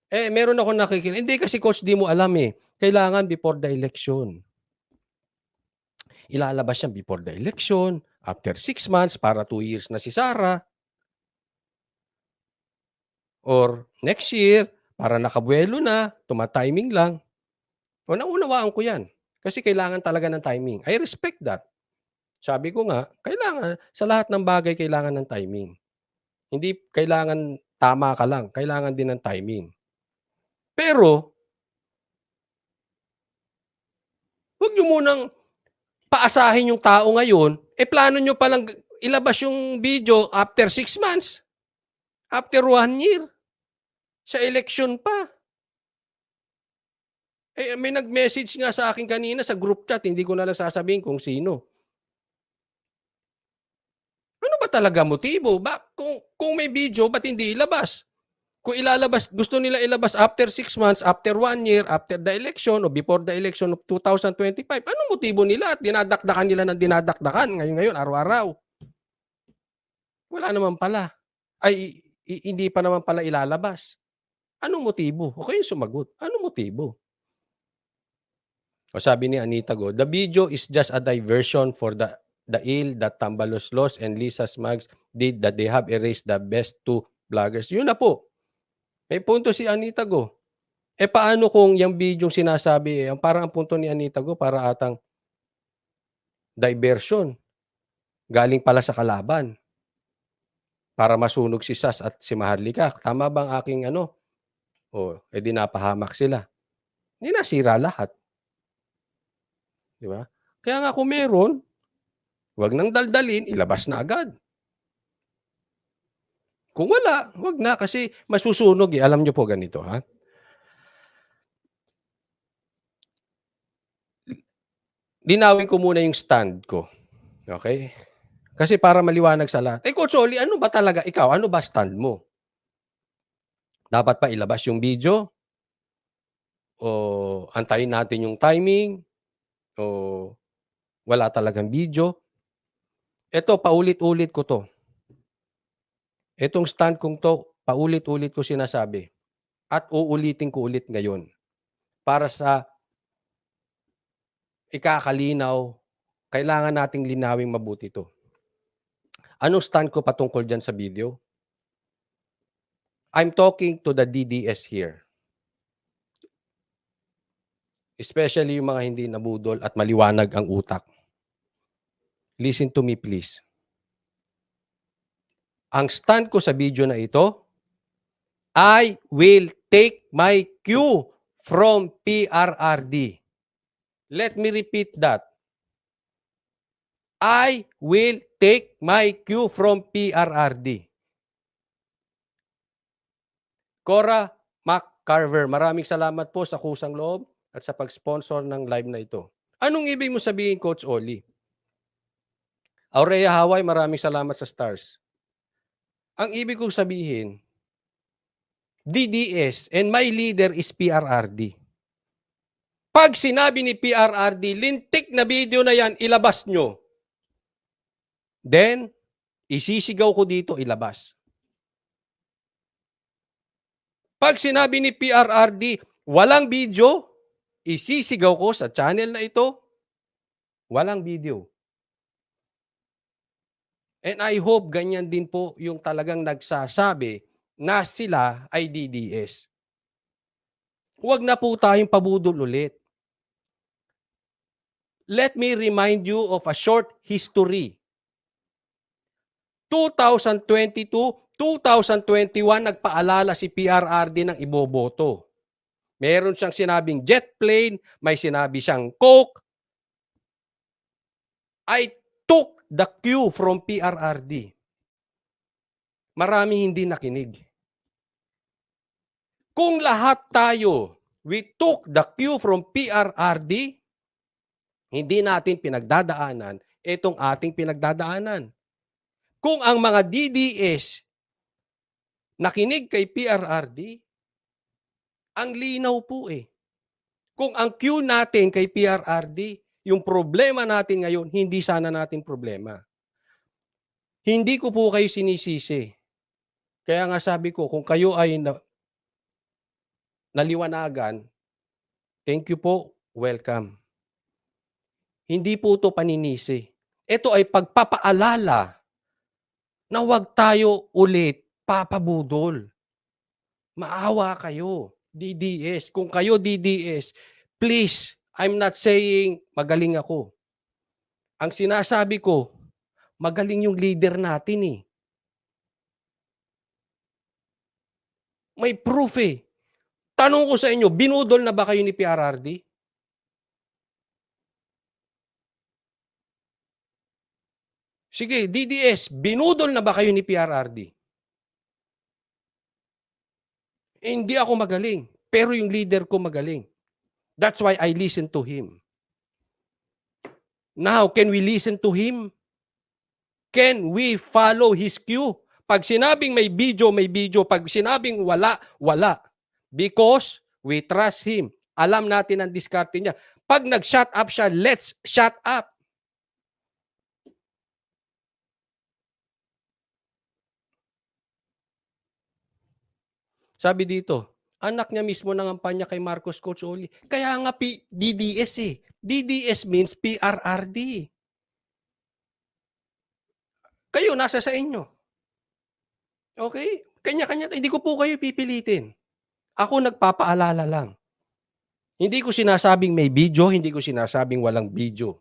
Meron akong nakikita, hindi kasi coach di mo alam, kailangan before the election. Ilalabas yan before the election, after 6 months para 2 years na si Sarah, or next year para nakabuelo na, tuma-timing lang. Naunawaan ko yan, kasi kailangan talaga ng timing. I respect that. Sabi ko nga, kailangan sa lahat ng bagay kailangan ng timing. Hindi kailangan tama ka lang, kailangan din ng timing. Pero, 'wag niyo munang paasahin yung tao ngayon, plano niyo palang ilabas yung video after 6 months, after 1 year, sa eleksyon pa. May nag-message nga sa akin kanina sa group chat, hindi ko na lang sasabihin kung sino. Ano ba talaga motibo? Kung may video, ba't hindi ilabas? Kung ilalabas, gusto nila ilabas after 6 months, after 1 year, after the election o before the election of 2025, anong motibo nila at dinadakdakan nila ng dinadakdakan ngayon, araw-araw? Wala naman pala. Hindi pa naman pala ilalabas. Anong motibo? O kayong sumagot, anong motibo? O sabi ni Anita Go, the video is just a diversion for the ill that Tambaloslos and Lisa Smags did, that they have erased the best two vloggers. Yun na po. May punto si Anita Go. Paano kung yung bidyong sinasabi, parang ang punto ni Anita Go para atang diversion, galing pala sa kalaban, para masunog si Sas at si Maharlika. Tama ba ang aking ano? Di napahamak sila. Hindi nasira lahat. Di ba? Kaya nga kung meron, wag nang daldalin, ilabas na agad. Kung wala, wag na kasi masusunog Alam niyo po ganito, ha? Linawin ko muna yung stand ko. Okay? Kasi para maliwanag sa lahat. Coach Oli, ano ba talaga ikaw? Ano ba stand mo? Dapat pa ilabas yung video? O antayin natin yung timing? O wala talagang video? Ito, paulit-ulit ko to. Itong stand kong to, paulit-ulit ko sinasabi. At uulitin ko ulit ngayon. Para sa ikakalinaw, kailangan nating linawing mabuti to. Anong stand ko patungkol dyan sa video? I'm talking to the DDS here. Especially yung mga hindi nabudol at maliwanag ang utak. Listen to me please. Ang stand ko sa video na ito, I will take my cue from PRRD. Let me repeat that. I will take my cue from PRRD. Cora McCarver, maraming salamat po sa kusang loob at sa pag-sponsor ng live na ito. Anong ibig mo sabihin, Coach Oli? Aurea Haway, maraming salamat sa stars. Ang ibig kong sabihin, DDS and my leader is PRRD. Pag sinabi ni PRRD, lintik na video na yan, ilabas nyo. Then, isisigaw ko dito, ilabas. Pag sinabi ni PRRD, walang video, isisigaw ko sa channel na ito, walang video. And I hope ganyan din po yung talagang nagsasabi na sila ay DDS. Huwag na po tayong pabudol ulit. Let me remind you of a short history. 2022, 2021, nagpaalala si PRRD ng iboboto. Meron siyang sinabing jet plane, may sinabi siyang coke. I took the cue from PRRD. Marami hindi nakinig. Kung lahat tayo, we took the cue from PRRD, hindi natin pinagdadaanan itong ating pinagdadaanan. Kung ang mga DDS nakinig kay PRRD, ang linaw po Kung ang cue natin kay PRRD, yung problema natin ngayon, hindi sana natin problema. Hindi ko po kayo sinisisi. Kaya nga sabi ko, kung kayo ay naliwanagan, thank you po, welcome. Hindi po 'to paninisi. Ito ay pagpapaalala na huwag tayo ulit papabudol. Maawa kayo, DDS. Kung kayo DDS, please, I'm not saying magaling ako. Ang sinasabi ko, magaling yung leader natin, eh. May proof, eh. Tanong ko sa inyo, binudol na ba kayo ni PRRD? Sige, DDS, binudol na ba kayo ni PRRD? Hindi ako magaling, pero yung leader ko magaling. That's why I listen to him. Now, can we listen to him? Can we follow his cue? Pag sinabing may video, may video. Pag sinabing wala, wala. Because we trust him. Alam natin ang diskarte niya. Pag nag-shut up siya, let's shut up. Sabi dito, anak niya mismo nangampanya kay Marcos, Coach Oli. Kaya nga DDS, eh. DDS means PRRD. Kayo, nasa sa inyo. Okay? Kanya-kanya, hindi ko po kayo pipilitin. Ako nagpapaalala lang. Hindi ko sinasabing may video, hindi ko sinasabing walang video.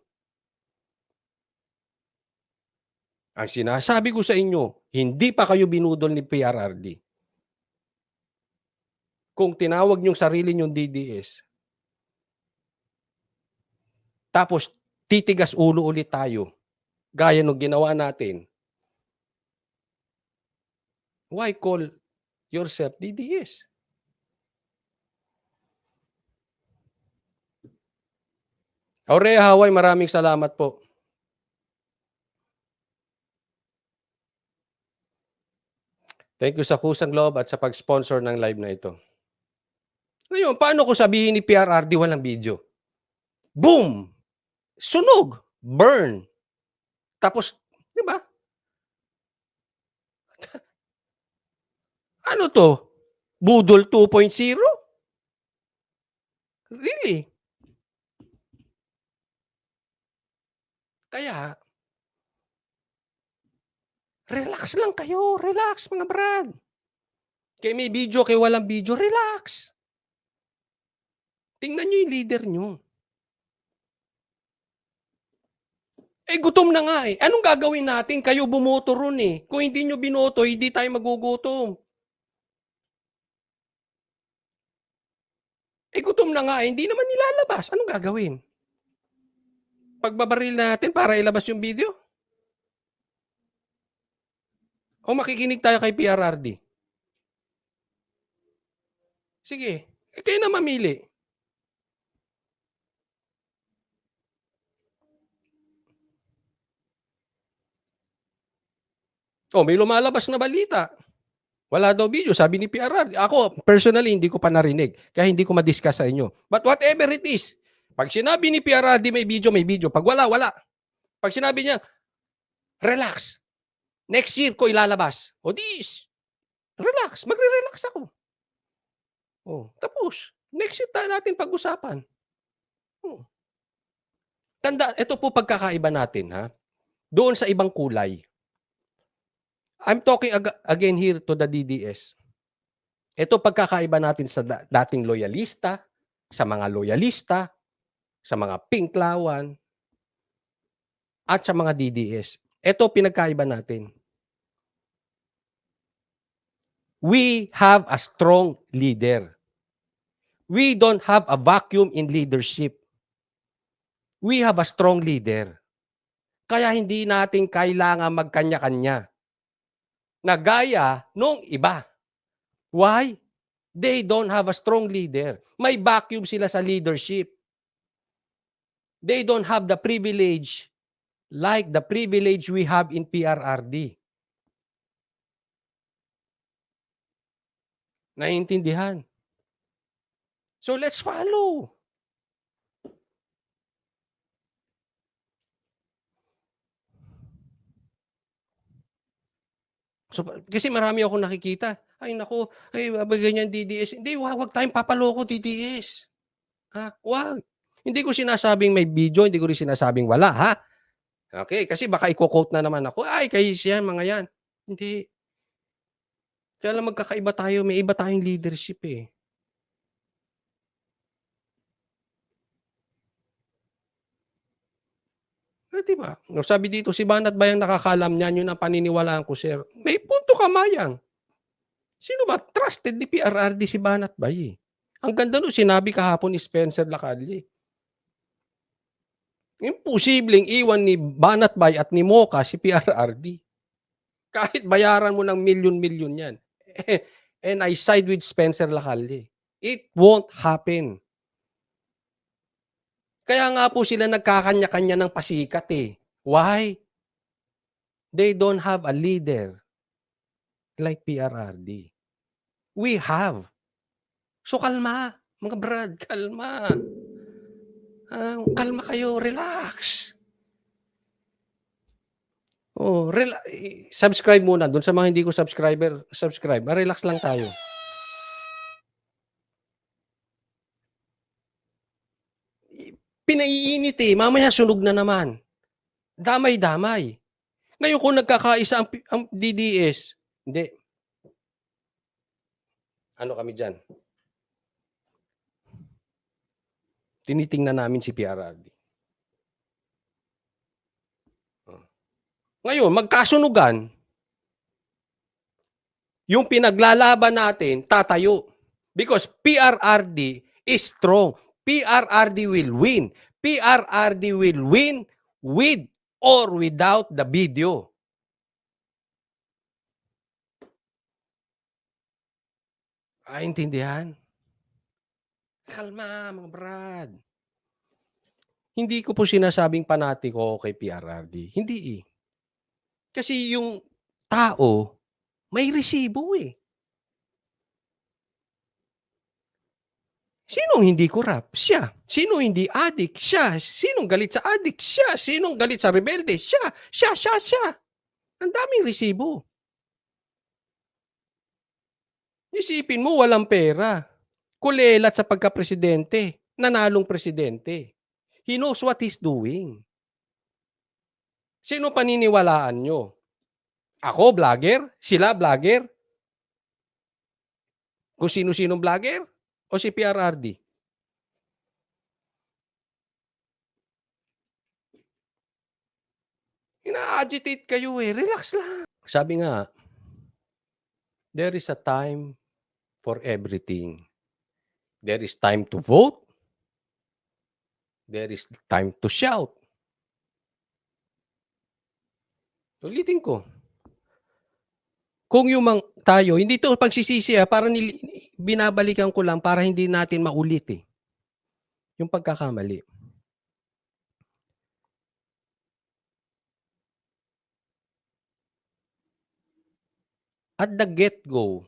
Ang sinasabi ko sa inyo, hindi pa kayo binudol ni PRRD. Kung tinawag niyong sarili niyong DDS, tapos titigas ulo ulit tayo, gaya nung ginawa natin, why call yourself DDS? Aurea Haway, maraming salamat po. Thank you sa kusang loob at sa pag-sponsor ng live na ito. Ngayon, paano ko sabihin ni PRRD walang video? Boom! Sunog! Burn! Tapos, di ba? Ano to? Budol 2.0? Really? Kaya, relax lang kayo. Relax, mga brad. Kaya may video, kaya walang video, relax. Tingnan nyo yung leader nyo. Eh, gutom na nga eh. Anong gagawin natin? Kayo bumoto ron eh. Kung hindi nyo binoto, hindi tayo magugutom. Eh, gutom na nga eh. Hindi naman nilalabas. Anong gagawin? Pagbabaril natin para ilabas yung video? O makikinig tayo kay PRRD? Sige. Eh, kayo na mamili. Oh, may lumalabas na balita. Wala daw video, sabi ni PRRD. Ako, personally, hindi ko pa narinig. Kaya hindi ko ma-discuss sa inyo. But whatever it is, pag sinabi ni PRRD may video, may video. Pag wala, wala. Pag sinabi niya, relax. Next year ko ilalabas. O dis, relax. Magre-relax ako. Oh, tapos. Next year tayo natin pag-usapan. Oh. Tanda, ito po pagkakaiba natin, ha? Doon sa ibang kulay. I'm talking again here to the DDS. Ito pagkakaiba natin sa dating loyalista, sa mga loyalista, sa mga pinklawan, at sa mga DDS. Ito pinagkaiba natin. We have a strong leader. We don't have a vacuum in leadership. We have a strong leader. Kaya hindi natin kailangan magkanya-kanya. Na gaya nung iba. Why? They don't have a strong leader. May vacuum sila sa leadership. They don't have the privilege like the privilege we have in PRRD. Naiintindihan? So let's follow. So, kasi marami akong nakikita. Ay naku, ay ganyan DDS. Hindi, wag tayong papaloko DDS. Wag. Hindi ko sinasabing may video, hindi ko rin sinasabing wala, ha? Okay, kasi baka iko-quote na naman ako, "Ay kayis yan, mga yan." Hindi. Kaya lang magkakaiba tayo, may iba tayong leadership, eh. 'Di ba? O sabi dito, "Si Banat ba yang nakakaalam niyan?" Yun ang paniniwalaan ko, sir. May punto ka, mayang. Sino ba? Trusted ni PRRD si Banat Bay, eh. Ang ganda nun sinabi kahapon ni Spencer Lacalle, imposibleng iwan ni Banat Bay at ni Mocha si PRRD. Kahit bayaran mo ng milyon-milyon yan. And I side with Spencer Lacalle. It won't happen. Kaya nga po sila nagkakanya-kanya ng pasikat, eh. Why? They don't have a leader like PRRD. We have. So kalma, mga brad, kalma. Kalma kayo, relax. Subscribe muna dun sa mga hindi ko subscribe, relax lang tayo. Pinaiinit, eh, mamaya sunog na naman. Damay-damay. Ngayon kung nagkakaisa ang DDS, hindi. Ano kami diyan? Tinitingnan namin si PRRD. Ngayon magkasunugan, yung pinaglalaban natin tatayo. Because PRRD is strong. PRRD will win. PRRD will win with or without the video. Intindihan? Kalma, mga brad. Hindi ko po sinasabing panatiko kay PRRD. Hindi, eh. Kasi yung tao may resibo, eh. Sinong hindi korap? Siya. Sinong hindi adik? Siya. Sinong galit sa adik? Siya. Sinong galit sa rebelde? Siya. Siya. Ang daming resibo. Isipin mo walang pera. Kulelat sa pagkapresidente. Nanalong presidente. He knows what he's doing. Sino paniniwalaan nyo? Ako, vlogger? Sila, vlogger? Kung sino-sinong vlogger? O si PRRD? Ina-agitate kayo, eh. Relax lang. Sabi nga, there is a time for everything. There is time to vote. There is time to shout. Ulitin ko. Kung yung tayo, hindi to pagsisisi, parang binabalikan ko lang para hindi natin maulit, eh, yung pagkakamali. At the get-go,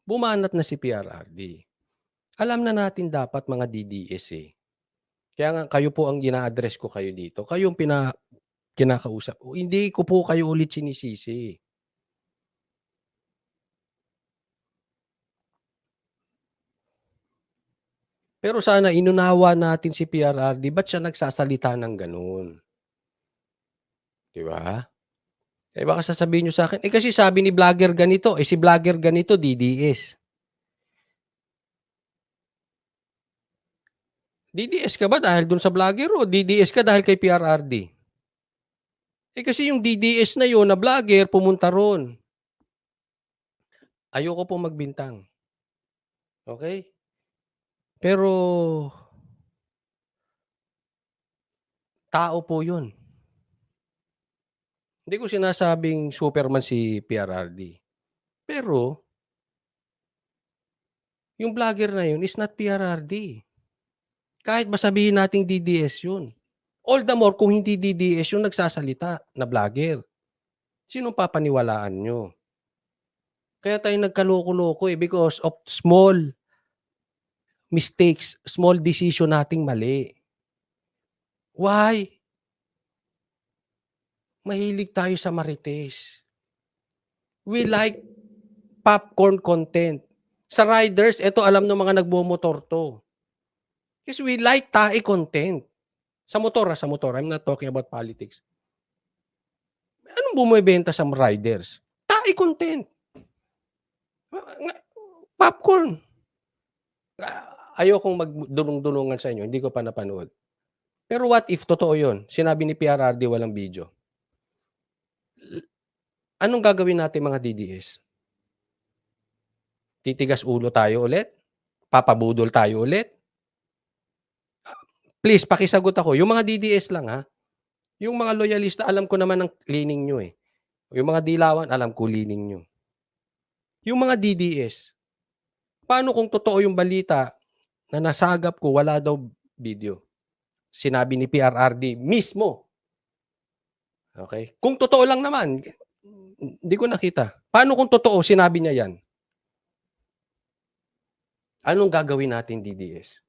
bumanat na si PRRD. Alam na natin dapat mga DDS, eh. Kaya nga kayo po ang ina-address ko kayo dito. Kayo yung kinakausap. Hindi ko po kayo ulit sinisisi. Pero sana inunawa natin si PRRD, ba't siya nagsasalita ng gano'n? 'Di ba? Baka sasabihin niyo sa'kin, kasi sabi ni vlogger ganito, si vlogger ganito DDS. DDS ka ba dahil dun sa vlogger o DDS ka dahil kay PRRD? Kasi yung DDS na yun na vlogger pumunta ro'n. Ayoko pong magbintang. Okey? Pero tao po yun. Hindi ko sinasabing superman si PRRD. Pero yung vlogger na yun is not PRRD. Kahit ba sabihin nating DDS yun. All the more kung hindi DDS yung nagsasalita na vlogger. Sinong papaniwalaan niyo? Kaya tayo nagkaloko-loko, because of small mistakes, small decision nating mali. Why? Mahilig tayo sa marites. We like popcorn content. Sa riders, eto alam ng mga nagmomotor 'to. Kasi we like tae content. Sa motor, sa motor. I'm not talking about politics. Anong bumebenta sa riders? Tae content. Popcorn. Ayokong magdunong-dunungan sa inyo, hindi ko pa napanood. Pero what if totoo 'yun? Sinabi ni PRRD walang video. Anong gagawin natin mga DDS? Titigas ulo tayo ulit? Papabudol tayo ulit? Please pakisagot ako, yung mga DDS lang ha. Yung mga loyalista alam ko naman ang lining niyo, eh. Yung mga dilawan alam ko lining niyo. Yung mga DDS, paano kung totoo yung balita na nasagap ko wala daw video? Sinabi ni PRRD mismo. Okay? Kung totoo lang naman, hindi ko nakita. Paano kung totoo sinabi niya 'yan? Anong gagawin natin DDS?